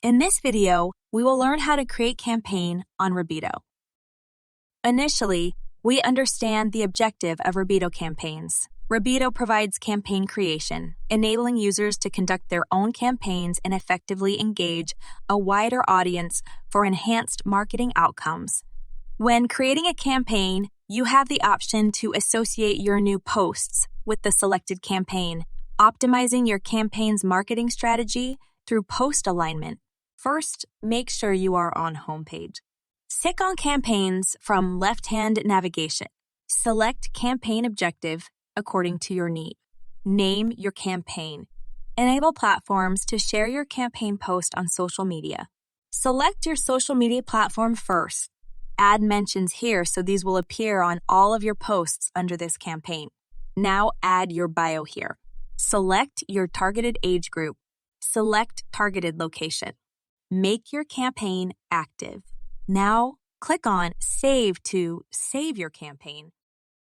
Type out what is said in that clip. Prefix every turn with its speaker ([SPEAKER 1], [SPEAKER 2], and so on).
[SPEAKER 1] In this video, we will learn how to create campaign on Rabbito. Initially, we understand the objective of Rabbito campaigns. Rabbito provides campaign creation, enabling users to conduct their own campaigns and effectively engage a wider audience for enhanced marketing outcomes. When creating a campaign, you have the option to associate your new posts with the selected campaign, optimizing your campaign's marketing strategy through post alignment. First, make sure you are on homepage. Click on Campaigns from left-hand navigation. Select Campaign Objective according to your need. Name your campaign. Enable platforms to share your campaign post on social media. Select your social media platform first. Add mentions here so these will appear on all of your posts under this campaign. Now add your bio here. Select your targeted age group. Select targeted location. Make your campaign active. Now, click on Save to save your campaign.